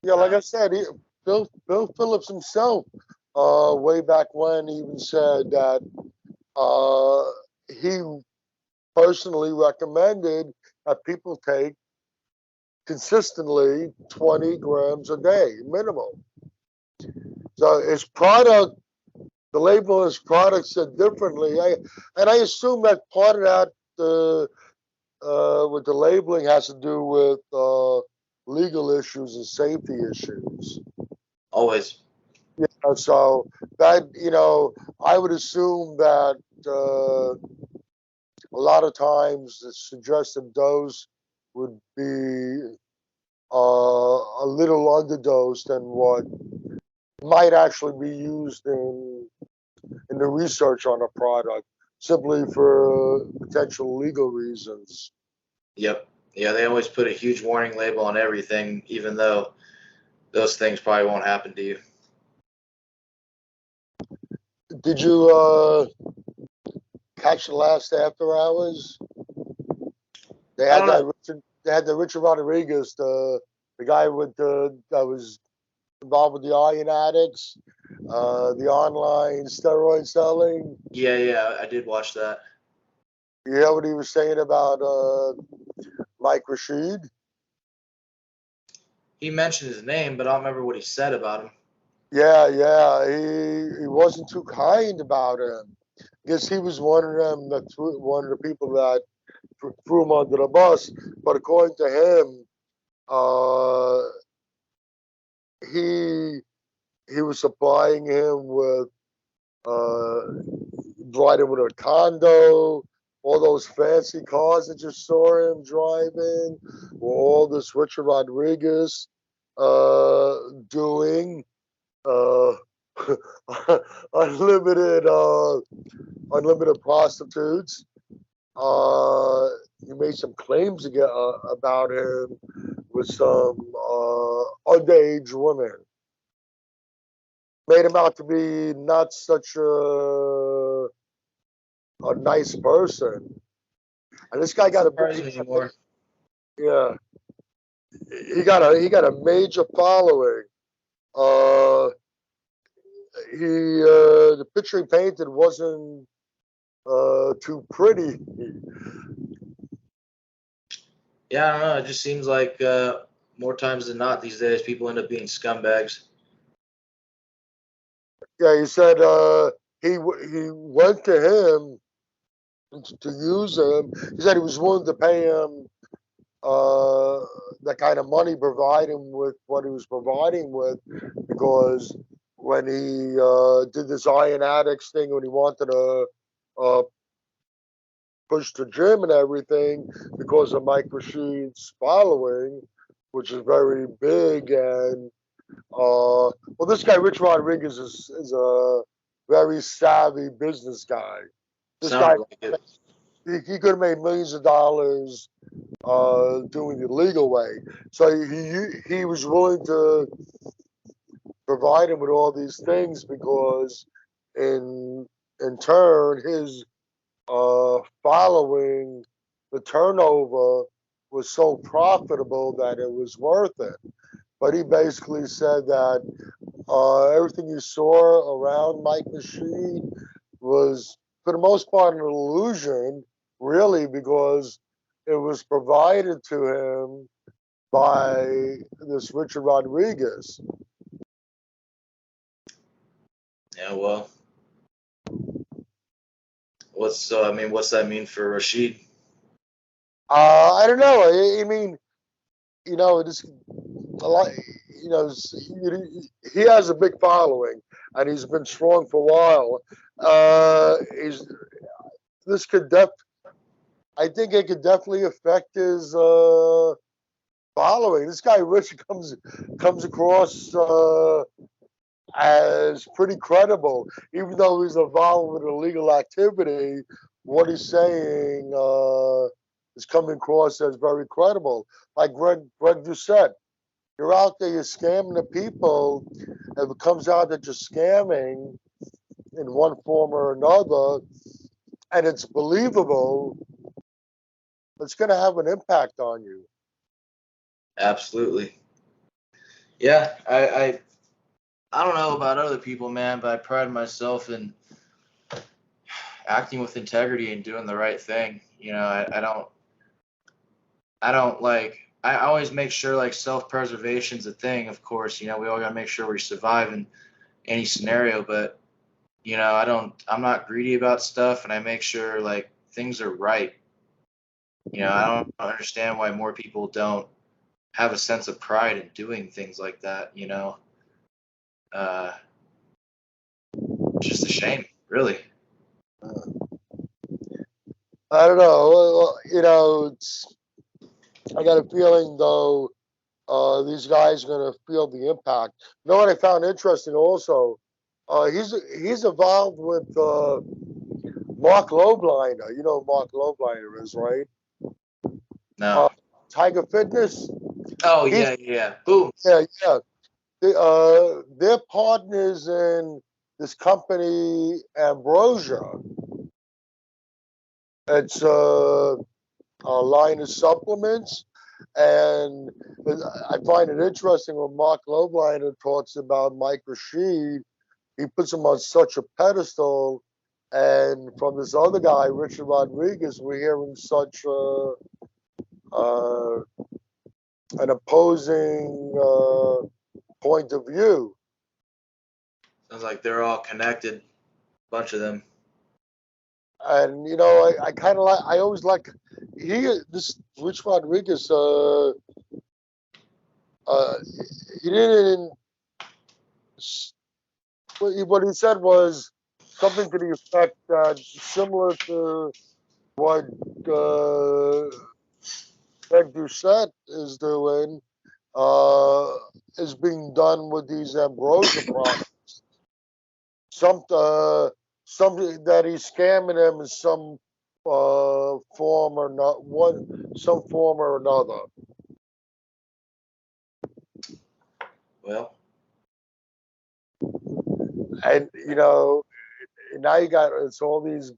Yeah, like I said, Bill Phillips himself, way back when, even said that he personally recommended that people take consistently 20 grams a day minimum. So his product, the label of his product said differently. And I assume that part of that with the labeling has to do with legal issues and safety issues. always. So that, I would assume that a lot of times the suggested dose would be a little underdosed than what might actually be used in the research on a product simply for potential legal reasons. Yep. Yeah, they always put a huge warning label on everything, even though those things probably won't happen to you. Did you catch the last After Hours? They I had don't know. that Richard. They had the Richard Rodriguez, the guy with that was involved with the iron addicts, the online steroid selling. Yeah, I did watch that. You hear what he was saying about Mike Rashid? He mentioned his name, but I don't remember what he said about him. Yeah. He wasn't too kind about him. I guess he was one of them that one of the people that threw him under the bus. But according to him, uh, he he was supplying him with uh, provided with a condo, all those fancy cars that you saw him driving, all this Richard Rodriguez doing uh, unlimited unlimited prostitutes. He made some claims about him with some underage women. Made him out to be not such a nice person. And this guy Not got a surprising anymore. yeah, he got a major following. Uh, the picture he painted wasn't too pretty. Yeah, I don't know. It just seems like more times than not these days, people end up being scumbags. Yeah, he said he went to him to use him. He said he was willing to pay him that kind of money, provide him with what he was providing with, because when he did this iron addicts thing, when he wanted to uh, push the gym and everything, because of Mike Rashid's following, which is very big, and well, this guy Rich Rodriguez is a very savvy business guy. This guy, Sounds like it. he could have made millions of dollars doing it the legal way. So he was willing to provide him with all these things because in turn his following, the turnover was so profitable that it was worth it. But he basically said that everything you saw around Mike Rashid was, for the most part, an illusion, really, because it was provided to him by this Richard Rodriguez. Yeah, well, what's that mean for Rashid? I don't know. I mean, this a lot. He has a big following, and he's been strong for a while. He's this could def. I think it could definitely affect his following. This guy Rich comes across as pretty credible, even though he's involved with illegal activity. What he's saying is coming across as very credible. Like Greg Doucette. You're out there, you're scamming the people. If it comes out that you're scamming in one form or another, and it's believable, it's going to have an impact on you. Absolutely. Yeah, I don't know about other people, man, but I pride myself in acting with integrity and doing the right thing. You know, I don't like, I always make sure like self-preservation's a thing, of course. You know, we all gotta make sure we survive in any scenario, but you know, I'm not greedy about stuff, and I make sure like things are right. You know, I don't understand why more people don't have a sense of pride in doing things like that, you know. Uh, just a shame, really. I don't know. You know, I got a feeling though these guys are going to feel the impact. You know what I found interesting also? He's involved with Mark Lobliner. You know who Mark Lobliner is, right? No. Uh, Tiger Fitness. Oh He's yeah, yeah. Boom. yeah. They're partners in this company Ambrosia. It's a line of supplements, and I find it interesting when Mark Lobliner talks about Mike Rashid. He puts him on such a pedestal, and from this other guy, Richard Rodriguez, we're hearing such uh, an opposing point of view. Sounds like they're all connected, bunch of them. And you know, I kind of like. I always like this Rich Rodriguez. He didn't. What he said was something to the effect that similar to what uh, Greg Doucette is doing uh, is being done with these ambrosia products. Something that he's scamming them in some form or not some form or another. Well, And you know, now you got it's all these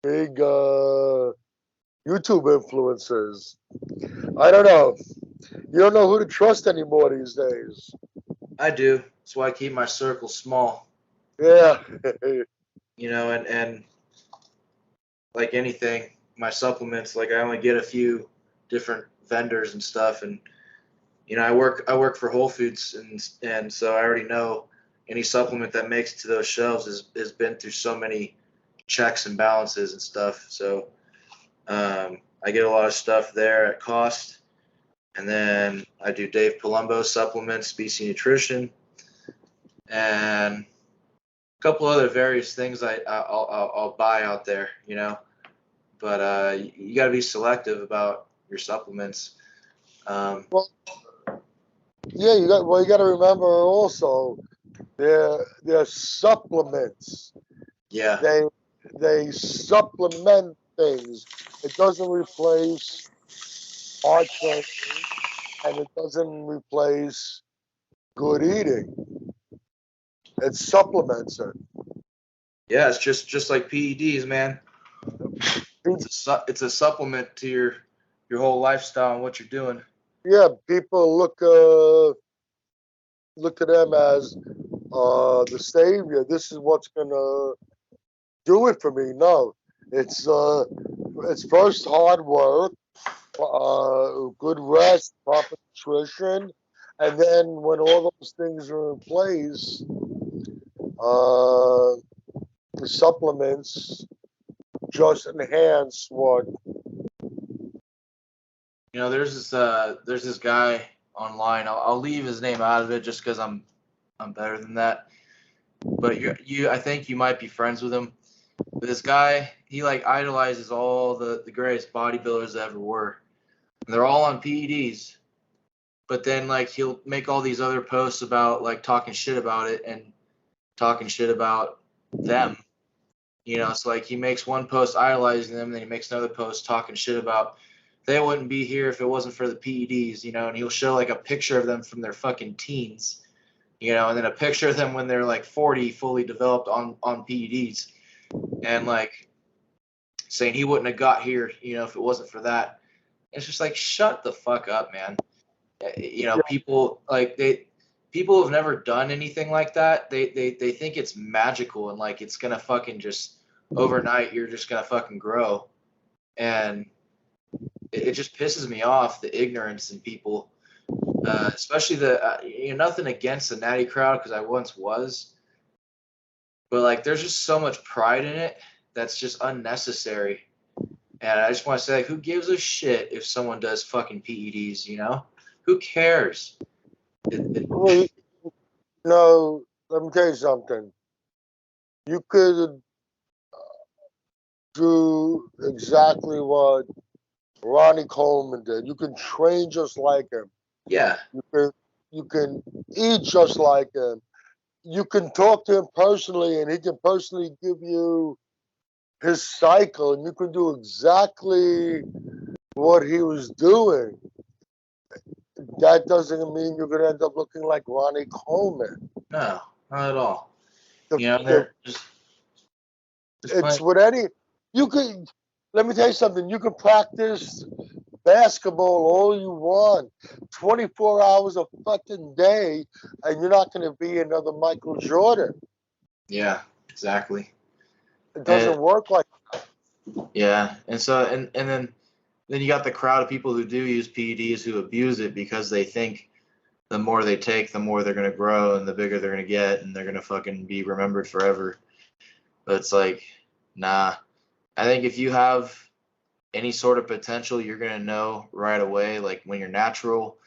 big YouTube influencers. I don't know. You don't know who to trust anymore these days. I do. That's why I keep my circle small. Yeah. You know, and like anything, my supplements, like I only get a few different vendors and stuff, and you know, I work for Whole Foods, and so I already know any supplement that makes it to those shelves has been through so many checks and balances and stuff. So I get a lot of stuff there at cost, and then I do Dave Palumbo supplements, BC Nutrition, and a couple other various things I'll buy out there, you know. But you got to be selective about your supplements. Well, yeah, you got to remember also they're supplements. Yeah, They supplement things. It doesn't replace hard training, and it doesn't replace good eating. It supplements it. yeah, it's just like PEDs, man. It's a supplement to your whole lifestyle and what you're doing. Yeah, people look to them as the savior. This is what's gonna do it for me. No, it's first hard work, good rest, proper nutrition, and then when all those things are in place, uh, the supplements just enhance what. You know, there's this guy online. I'll leave his name out of it just because I'm better than that. But I think you might be friends with him. But this guy, he like idolizes all the greatest bodybuilders that ever were. And they're all on PEDs. But then like he'll make all these other posts about like talking shit about it and talking shit about them. You know, it's like he makes one post idolizing them, then he makes another post talking shit about they wouldn't be here if it wasn't for the PEDs, you know, and he'll show like a picture of them from their fucking teens, you know, and then a picture of them when they're like 40, fully developed on PEDs, and like saying he wouldn't have got here, you know, if it wasn't for that. It's just like, shut the fuck up, man. You know, people like people have never done anything like that. They think it's magical and like it's gonna fucking just overnight you're just gonna fucking grow, and it just pisses me off, the ignorance in people, especially the you know, nothing against the natty crowd because I once was, but like there's just so much pride in it that's just unnecessary. And I just want to say, like, who gives a shit if someone does fucking PEDs, you know? Who cares? Well, no, let me tell you something. You could do exactly what Ronnie Coleman did. You can train just like him. Yeah, You can eat just like him. You can talk to him personally, and he can personally give you his cycle, and you can do exactly what he was doing. That doesn't mean you're going to end up looking like Ronnie Coleman. no, not at all. The, You know, the, they're just it's playing. with any. You could. Let me tell you something. You can practice basketball all you want, 24 hours a fucking day, and you're not going to be another Michael Jordan. Yeah, exactly. It And doesn't work like. yeah, and so and then you got the crowd of people who do use PEDs who abuse it because they think the more they take, the more they're gonna grow and the bigger they're gonna get and they're gonna fucking be remembered forever. But it's like, nah. I think if you have any sort of potential, you're gonna know right away. Like when you're natural,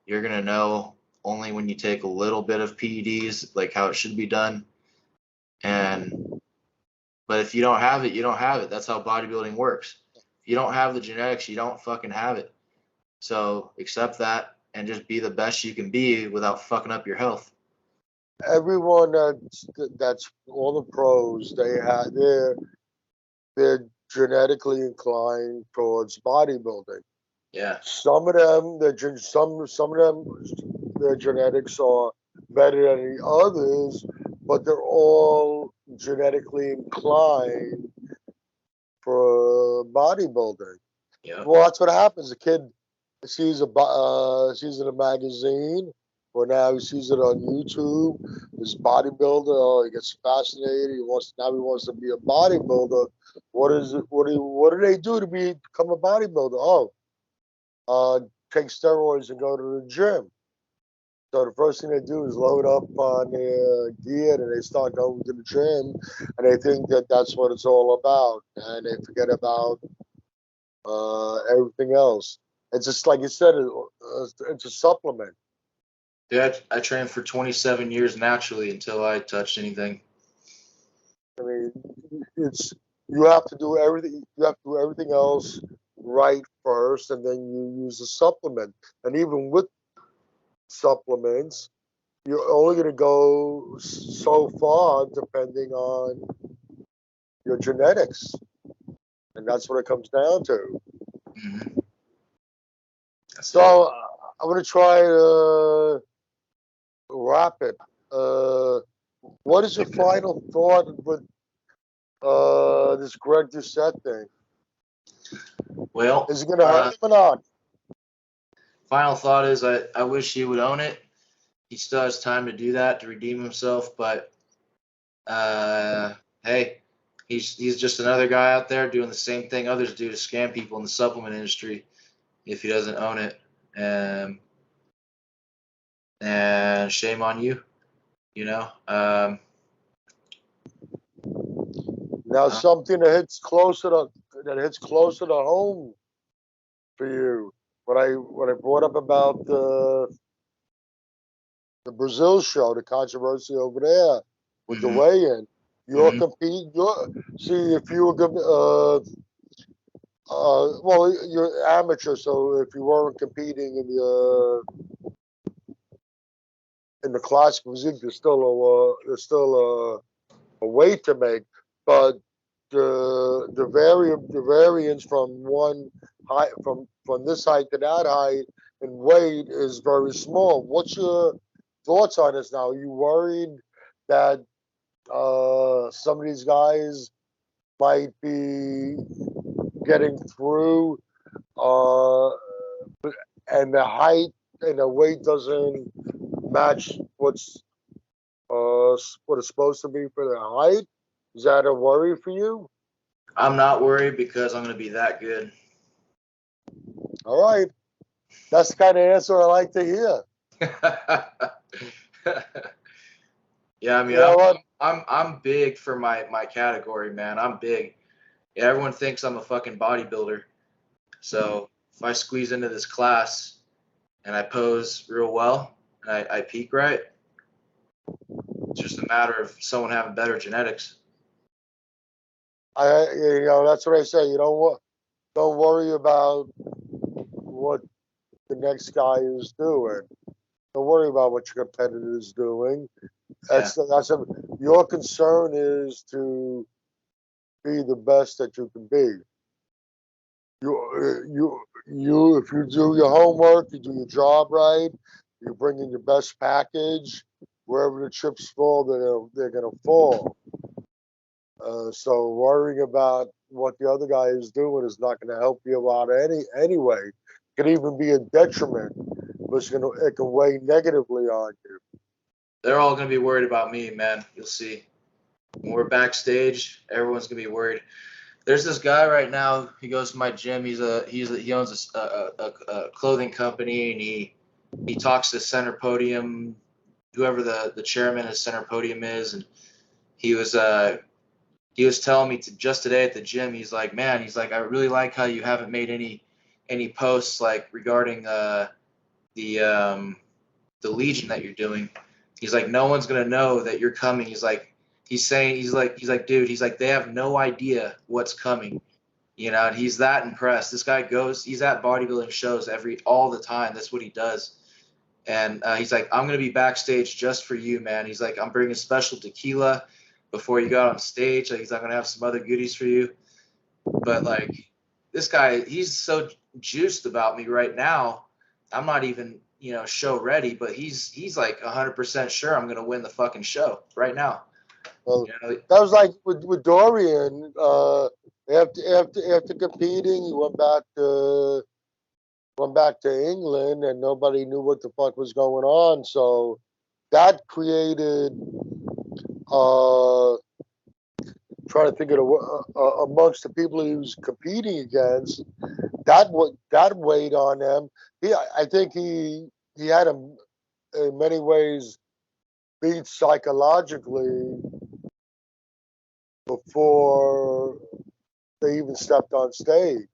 you're gonna know only when you take a little bit of PEDs, like how it should be done. And but if you don't have it, you don't have it. That's how bodybuilding works. If you don't have the genetics, you don't fucking have it. So accept that and just be the best you can be without fucking up your health. Everyone that's all the pros, they're genetically inclined towards bodybuilding. Yeah. Some of them, some of them, their genetics are better than the others, but they're all genetically inclined for bodybuilding. Yep. Well, that's what happens. The kid sees it in a magazine, or now he sees it on YouTube. This bodybuilder, oh, he gets fascinated. He wants to be a bodybuilder. What is it? What do they do to become a bodybuilder? Oh, take steroids and go to the gym. So the first thing they do is load up on their gear and they start going to the gym, and they think that that's what it's all about, and they forget about everything else. It's just like you said, it's a supplement. Yeah, I trained for 27 years naturally until I touched anything. I mean, it's you have to do everything. You have to do everything else right first, and then you use a supplement. And even with supplements, you're only going to go so far depending on your genetics, and that's what it comes down to. Mm-hmm. So I'm going to try to wrap it. What is your final thought with this Greg Doucette thing? Well, Is it going to hurt him or not? final thought is I wish he would own it. He still has time to do that to redeem himself, but hey, he's just another guy out there doing the same thing others do to scam people in the supplement industry if he doesn't own it. And shame on you, you know. Now something that hits closer to home for you. What I brought up about the Brazil show, the controversy over there with the weigh-in. You're Mhm. competing. See if you were well, you're amateur, so if you weren't competing in the classic physique, there's still a weight to make. But the variance from one height from this height to that height in weight is very small. What's your thoughts on this now? Are you worried that some of these guys might be getting through, and the height and the weight doesn't match what it's supposed to be for the height? Is that a worry for you? I'm not worried because I'm going to be that good. All right, that's the kind of answer I like to hear. Yeah, I mean, You know what? I'm big for my category, man. I'm big. Yeah, everyone thinks I'm a fucking bodybuilder. So if I squeeze into this class and I pose real well and I peak right, it's just a matter of someone having better genetics. That's what I say. You don't worry about what the next guy is doing. Don't worry about what your competitor is doing. Yeah. Your concern is to be the best that you can be. If you do your homework, you do your job right, you bring in your best package. Wherever the chips fall, they're gonna fall. So worrying about what the other guy is doing is not going to help you out anyway. It can even be a detriment, but it can weigh negatively on you. They're all going to be worried about me, man. You'll see. When we're backstage, everyone's going to be worried. There's this guy right now. He goes to my gym. He owns a clothing company, and he talks to center podium, whoever the chairman of center podium is, and he was telling me just today at the gym. He's like, man, he's like, I really like how you haven't made any posts like regarding the Legion that you're doing. He's like, no one's gonna know that you're coming. He's like, dude, he's like, they have no idea what's coming, you know. And he's that impressed. This guy he's at bodybuilding shows all the time. That's what he does. And he's like, I'm gonna be backstage just for you, man. He's like, I'm bringing special tequila before you go out on stage. Like, he's like, I'm gonna have some other goodies for you. But like, this guy, he's so juiced about me right now. I'm not even, show ready, but he's like 100% sure I'm gonna win the fucking show right now. Well, that was like with Dorian. After competing, he went back to England, and nobody knew what the fuck was going on. So that created, trying to think of amongst the people he was competing against, that weighed on him. I think he had him in many ways beat psychologically before they even stepped on stage.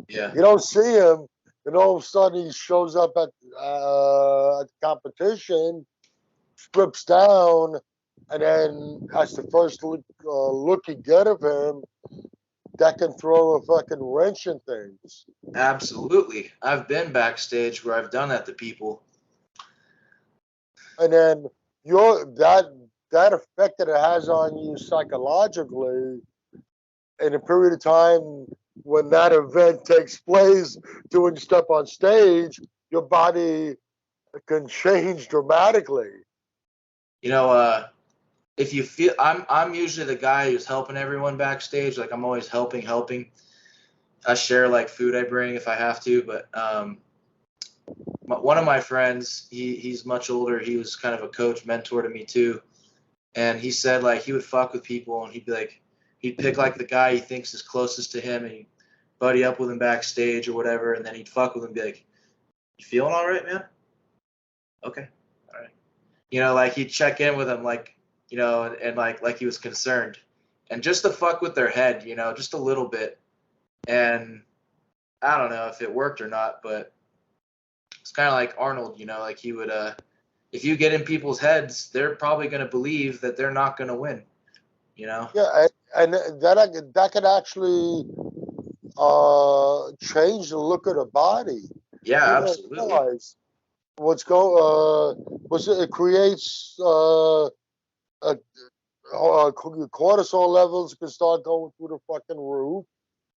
Yeah. You don't see him, and all of a sudden he shows up at the competition, strips down, and then that's the first look you get of him. That can throw a fucking wrench in things. Absolutely. I've been backstage where I've done that to people. And then that effect that it has on you psychologically in a period of time when that event takes place, doing step on stage, your body can change dramatically. If you feel, I'm usually the guy who's helping everyone backstage. Like, I'm always helping. I share like food I bring if I have to, but one of my friends, he's much older. He was kind of a coach, mentor to me too. And he said like he would fuck with people, and he'd pick like the guy he thinks is closest to him, and he'd buddy up with him backstage or whatever, and then he'd fuck with him and be like, "You feeling all right, man? Okay, all right." Like he'd check in with him, like, and like he was concerned, and just to fuck with their head, just a little bit. And I don't know if it worked or not, but it's kind of like Arnold, like he would, if you get in people's heads, they're probably going to believe that they're not going to win, Yeah, and that could actually change the look of the body. Yeah, absolutely. It creates your cortisol levels can start going through the fucking roof,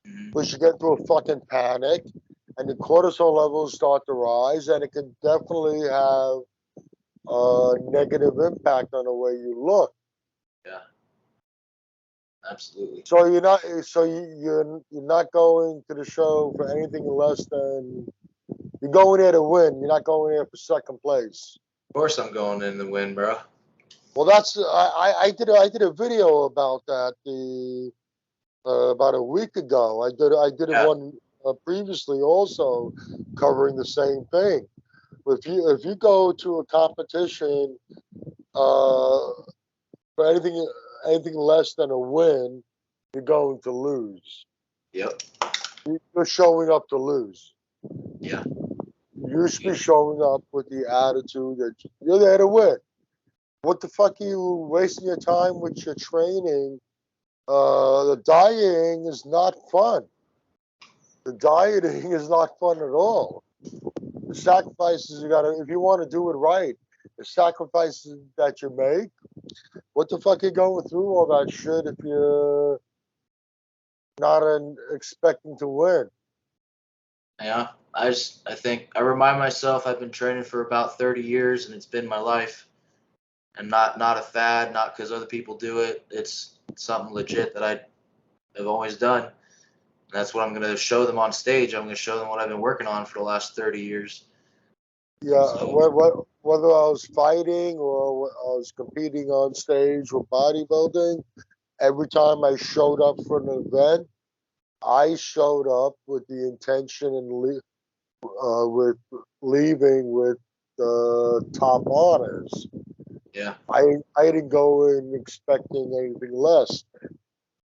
Mhm. which you get into a fucking panic, and the cortisol levels start to rise, and it can definitely have a negative impact on the way you look. Yeah, absolutely. So you're not going to the show for anything less than you're going there to win. You're not going there for second place. Of course, I'm going in the win, bro. Well, that's I did a video about that about a week ago. I did Yeah. one previously also covering the same thing. If you go to a competition for anything less than a win, you're going to lose. Yep. You're showing up to lose. Yeah. You should be showing up with the attitude that you're there to win. What the fuck are you wasting your time with your training? The dieting is not fun. The dieting is not fun at all. The sacrifices you gotta, if you want to do it right, the sacrifices that you make. What the fuck are you going through all that shit if you're not expecting to win? Yeah. I think I remind myself I've been training for about 30 years and it's been my life, and not a fad, not because other people do it. It's something legit that I have always done. And that's what I'm going to show them on stage. I'm going to show them what I've been working on for the last 30 years. Yeah, So, whether I was fighting or I was competing on stage with bodybuilding, every time I showed up for an event, I showed up with the intention and with leaving with top honors. yeah. I didn't go in expecting anything less.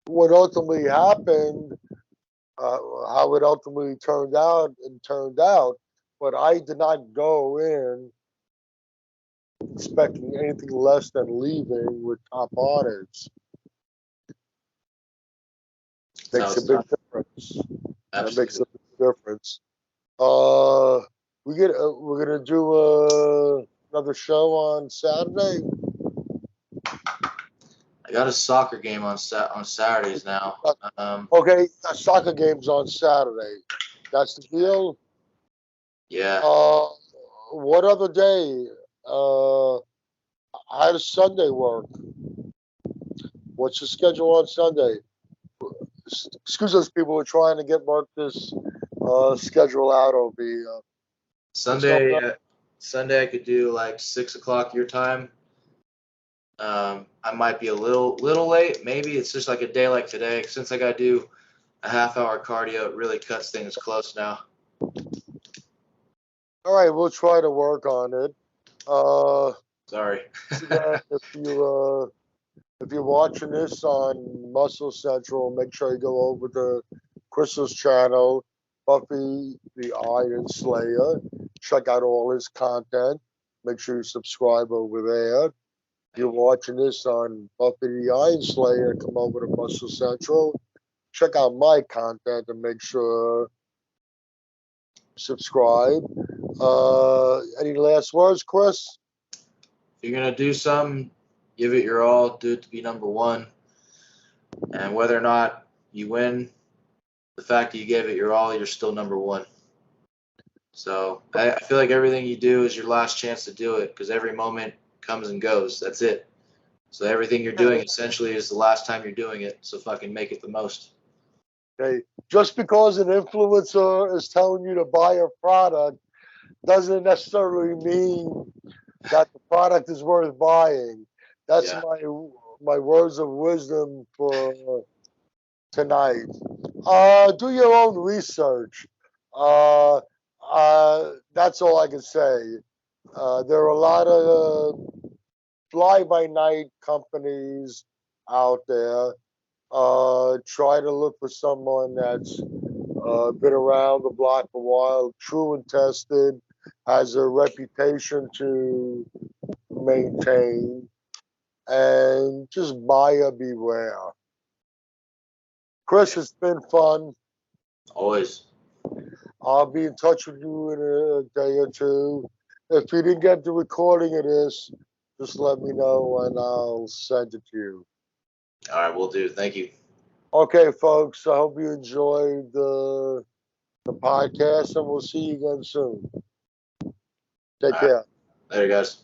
What ultimately happened, how it ultimately turned out, and turned out, but I did not go in expecting anything less than leaving with top honors. So Makes a it's big not difference. That makes absolutely. a big difference. Uh, we're gonna do another show on Saturday. I got a soccer game on Saturdays now. Okay, soccer games on Saturday. That's the deal. Yeah. Uh, what other day? How does Sunday work? What's your schedule on Sunday? Excuse us, people. We're trying to get this schedule out over here. What's Sunday, coming up? Sunday I could do like 6 o'clock your time. I might be a little late. Maybe it's just like a day like today. Since I got to do a half-hour cardio, it really cuts things close now. All right, we'll try to work on it. Sorry. Again, if you're watching this on Muscle Central, make sure you go over to Crystal's channel, Buffy the Iron Slayer. Check out all his content. Make sure you subscribe over there. If you're watching this on Buffy the Iron Slayer, come over to Muscle Central. Check out my content and make sure subscribe. Any last words, Chris? If you're gonna do something, give it your all. Do it to be number one. And whether or not you win, the fact that you gave it your all, you're still number one. So I feel like everything you do is your last chance to do it, because every moment comes and goes. That's it. So everything you're doing essentially is the last time you're doing it. So fucking make it the most. Okay. Just because an influencer is telling you to buy a product doesn't necessarily mean that the product is worth buying. That's Yeah. my words of wisdom for tonight. Do your own research. Uh, that's all I can say. There are a lot of fly-by-night companies out there. Try to look for someone that's been around the block a while, true and tested, has a reputation to maintain, and just buyer beware. Chris, it's been fun. Always. I'll be in touch with you in a day or two. If you didn't get the recording of this, just let me know and I'll send it to you. All right, we'll do. Thank you. Okay, folks. I hope you enjoyed the podcast, and we'll see you again soon. Take care. Later, guys.